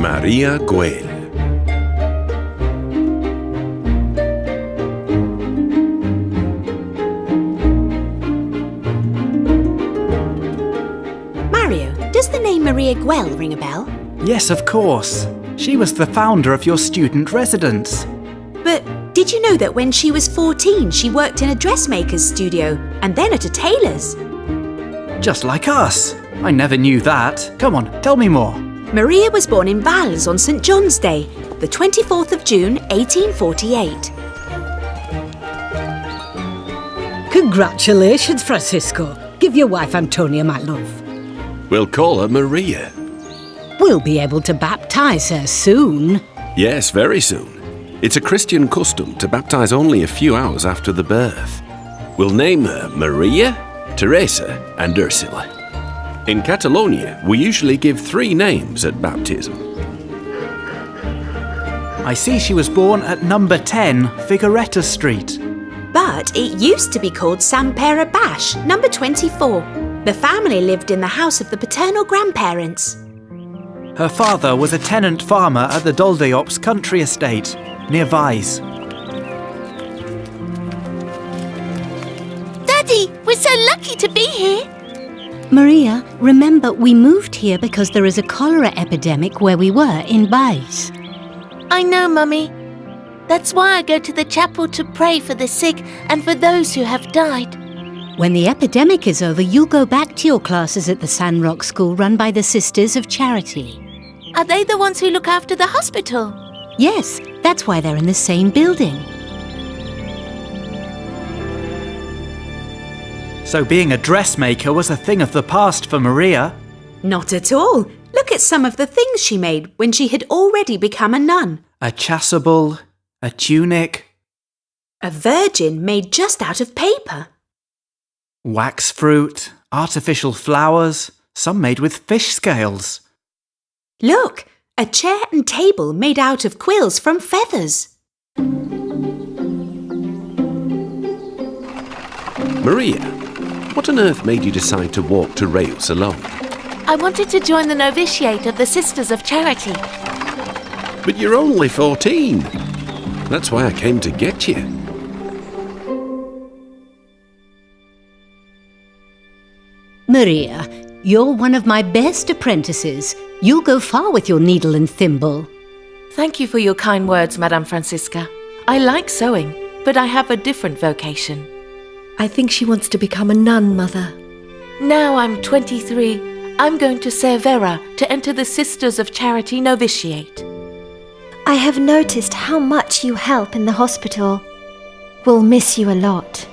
Maria Güell. Mario, does the name Maria Güell ring a bell? Yes, of course. She was the founder of your student residence. But did you know that when she was 14, she worked in a dressmaker's studio and then at a tailor's? Just like us. I never knew that. Come on, tell me more. Maria was born in Valls on St. John's Day, the 24th of June, 1848. Congratulations, Francisco. Give your wife Antonia my love. We'll call her Maria. We'll be able to baptise her soon. Yes, very soon. It's a Christian custom to baptise only a few hours after the birth. We'll name her Maria, Teresa and Ursula. In Catalonia, we usually give 3 names at baptism. I see she was born at number 10, Figuereta Street. But it used to be called Sant Pere Baix, number 24. The family lived in the house of the paternal grandparents. Her father was a tenant farmer at the Doldeops country estate, near Vais. Daddy, we're so lucky to be here. Maria, remember we moved here because there is a cholera epidemic where we were in Vais. I know, Mummy. That's why I go to the chapel to pray for the sick and for those who have died. When the epidemic is over, you'll go back to your classes at the San Roque School run by the Sisters of Charity. Are they the ones who look after the hospital? Yes, that's why they're in the same building. So being a dressmaker was a thing of the past for Maria. Not at all. Look at some of the things she made when she had already become a nun. A chasuble, a tunic, A virgin made just out of paper. wax fruit, artificial flowers, some made with fish scales. Look, a chair and table made out of quills from feathers. Maria, what on earth made you decide to walk to Reus alone? I wanted to join the novitiate of the Sisters of Charity. But you're only 14. That's why I came to get you. Maria, you're one of my best apprentices. You'll go far with your needle and thimble. Thank you for your kind words, Madame Francisca. I like sewing, but I have a different vocation. I think she wants to become a nun, Mother. Now I'm 23, I'm going to Cervera to enter the Sisters of Charity novitiate. I have noticed how much you help in the hospital. We'll miss you a lot.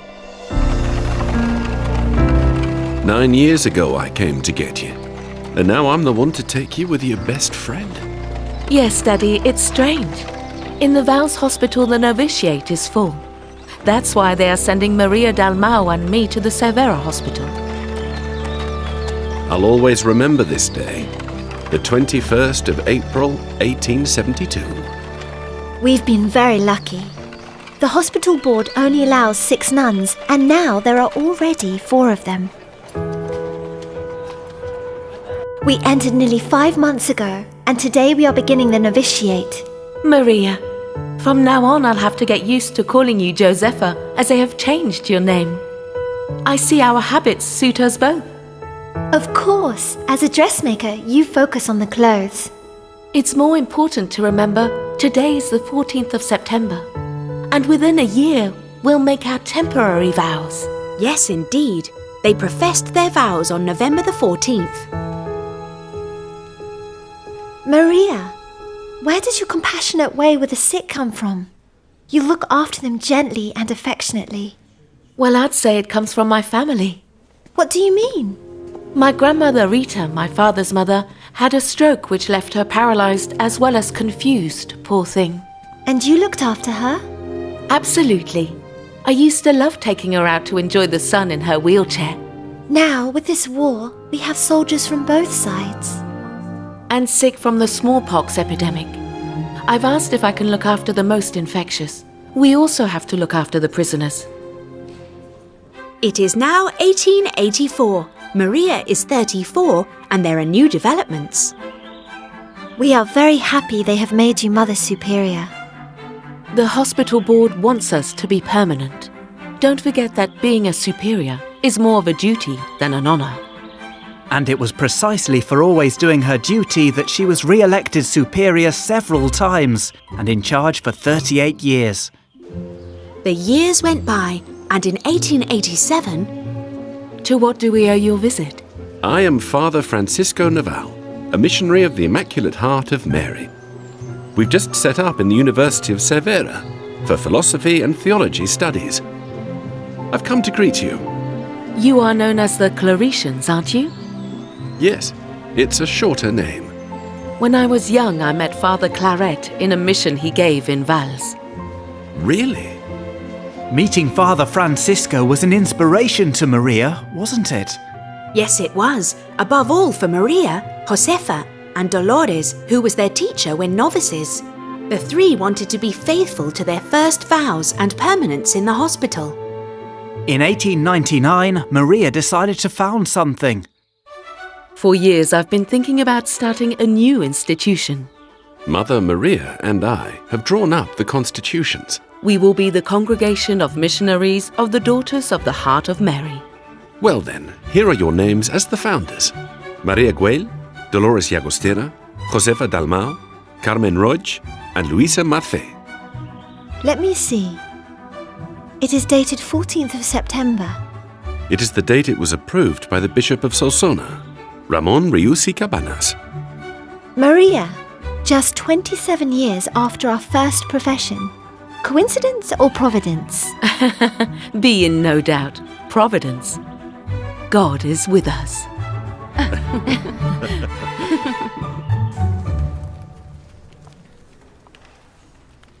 9 years ago I came to get you. And now I'm the one to take you with your best friend. Yes, Daddy, it's strange. In the Valls hospital, the novitiate is full. That's why they are sending Maria Dalmau and me to the Cervera hospital. I'll always remember this day, the 21st of April, 1872. We've been very lucky. The hospital board only allows 6 nuns, and now there are already 4 of them. We entered nearly 5 months ago, and today we are beginning the novitiate. Maria, from now on I'll have to get used to calling you Josepha, as they have changed your name. I see our habits suit us both. Of course, as a dressmaker, you focus on the clothes. It's more important to remember today is the 14th of September, and within a year we'll make our temporary vows. Yes, indeed. They professed their vows on November the 14th. Maria, where does your compassionate way with the sick come from? You look after them gently and affectionately. Well, I'd say it comes from my family. What do you mean? My grandmother Rita, my father's mother, had a stroke which left her paralyzed as well as confused, poor thing. And you looked after her? Absolutely. I used to love taking her out to enjoy the sun in her wheelchair. Now, with this war, we have soldiers from both sides. And sick from the smallpox epidemic. I've asked if I can look after the most infectious. We also have to look after the prisoners. It is now 1884. Maria is 34 and there are new developments. We are very happy they have made you Mother Superior. The hospital board wants us to be permanent. Don't forget that being a superior is more of a duty than an honour. And it was precisely for always doing her duty that she was re-elected superior several times and in charge for 38 years. The years went by, and in 1887, To what do we owe your visit? I am Father Francisco Naval, a missionary of the Immaculate Heart of Mary. We've just set up in the University of Cervera for philosophy and theology studies. I've come to greet you. You are known as the Claretians, aren't you? Yes, it's a shorter name. When I was young, I met Father Claret in a mission he gave in Valls. Really? Meeting Father Francisco was an inspiration to Maria, wasn't it? yes, it was, above all for Maria, Josefa, and Dolores, who was their teacher when novices. The three wanted to be faithful to their first vows and permanence in the hospital. In 1899, Maria decided to found something. For years, I've been thinking about starting a new institution. Mother Maria and I have drawn up the constitutions. We will be the Congregation of Missionaries of the Daughters of the Heart of Mary. Well then, here are your names as the founders. Maria Güell, Dolores Llagostera, Josefa Dalmau, Carmen Roig, and Luisa Marce. Let me see. It is dated 14th of September. It is the date it was approved by the Bishop of Solsona, Ramon Riusi Cabanas. Maria, just 27 years after our first profession. Coincidence or providence? Be in no doubt, Providence. God is with us.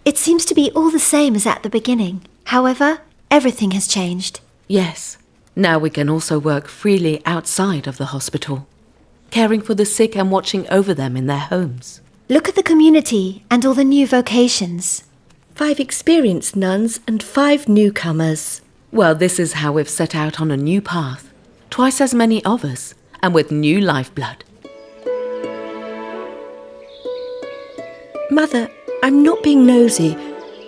It seems to be all the same as at the beginning. However, everything has changed. Yes, now we can also work freely outside of the hospital, caring for the sick and watching over them in their homes. Look at the community and all the new vocations. 5 experienced nuns and 5 newcomers. Well, this is how we've set out on a new path. Twice as many of us, and with new lifeblood. Mother, I'm not being nosy,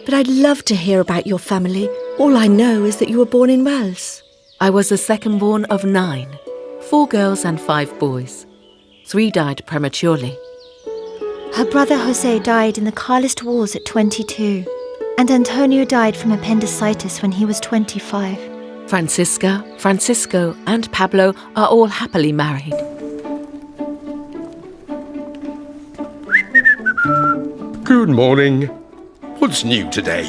but I'd love to hear about your family. All I know is that you were born in Wales. I was the second born of 9, 4 girls and 5 boys. 3 died prematurely. Her brother Jose died in the Carlist Wars at 22, and Antonio died from appendicitis when he was 25. Francisca, Francisco, and Pablo are all happily married. Good morning. What's new today?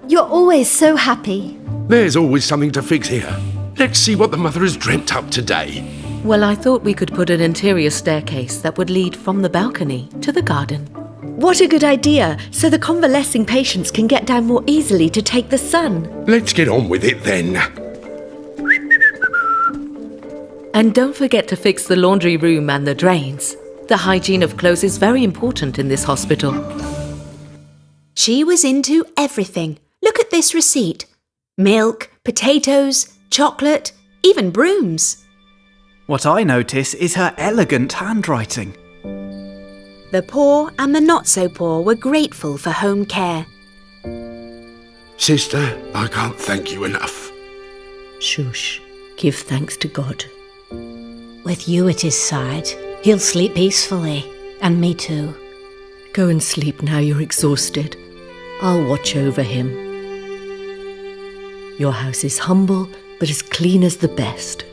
You're always so happy. There's always something to fix here. Let's see what the mother has dreamt up today. Well, I thought we could put an interior staircase that would lead from the balcony to the garden. What a good idea, so the convalescing patients can get down more easily to take the sun. Let's get on with it then. And don't forget to fix the laundry room and the drains. The hygiene of clothes is very important in this hospital. She was into everything. Look at this receipt. Milk, potatoes, chocolate, even brooms. What I notice is her elegant handwriting. The poor and the not-so-poor were grateful for home care. Sister, I can't thank you enough. Shush. Give thanks to God. With you at his side, he'll sleep peacefully. And me too. Go and sleep now you're exhausted. I'll watch over him. Your house is humble, but as clean as the best.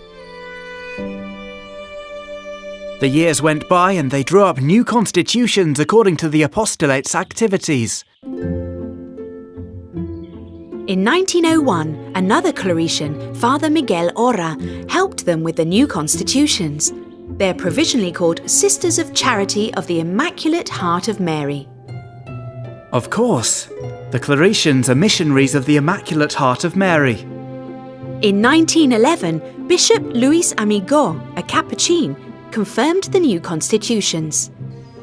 The years went by and they drew up new constitutions according to the apostolate's activities. In 1901, another Claretian, Father Miguel Ora, helped them with the new constitutions. They're provisionally called Sisters of Charity of the Immaculate Heart of Mary. Of course, the Claretians are missionaries of the Immaculate Heart of Mary. In 1911, Bishop Luis Amigo, a Capuchin, confirmed the new constitutions.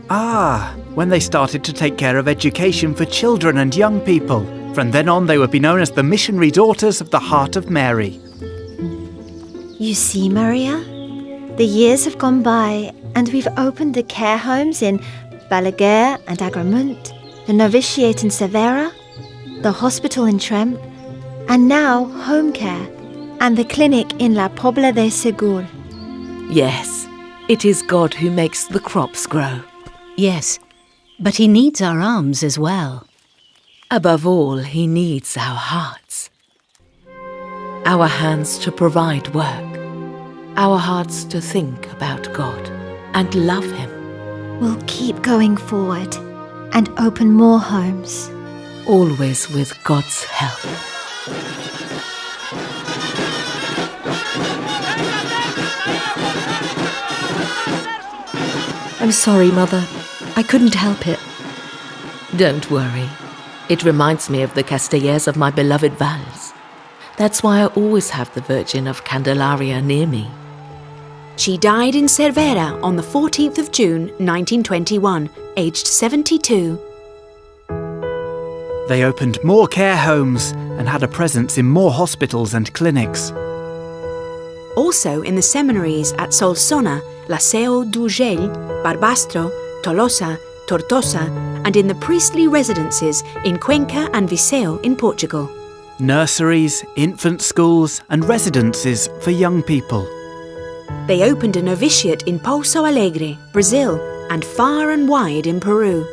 Ah, when they started to take care of education for children and young people. From then on, they would be known as the Missionary Daughters of the Heart of Mary. You see, Maria? The years have gone by and we've opened the care homes in Balaguer and Agramunt, the novitiate in Cervera, the hospital in Tremp, and now home care and the clinic in La Pobla de Segur. Yes, it is God who makes the crops grow. Yes, but he needs our arms as well. Above all, he needs our hearts. Our hands to provide work. Our hearts to think about God and love him. We'll keep going forward and open more homes. Always with God's help. I'm sorry, Mother. I couldn't help it. Don't worry. It reminds me of the Castellers of my beloved Vals. That's why I always have the Virgin of Candelaria near me. She died in Cervera on the 14th of June 1921, aged 72. They opened more care homes and had a presence in more hospitals and clinics. Also in the seminaries at Solsona, La Seu d'Urgell, Barbastro, Tolosa, Tortosa, and in the priestly residences in Cuenca and Viseu in Portugal. Nurseries, infant schools, and residences for young people. They opened a novitiate in Pouso Alegre, Brazil, and far and wide in Peru.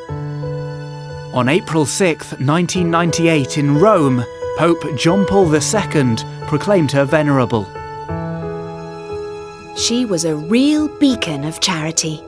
On April 6, 1998, in Rome, Pope John Paul II proclaimed her venerable. She was a real beacon of charity.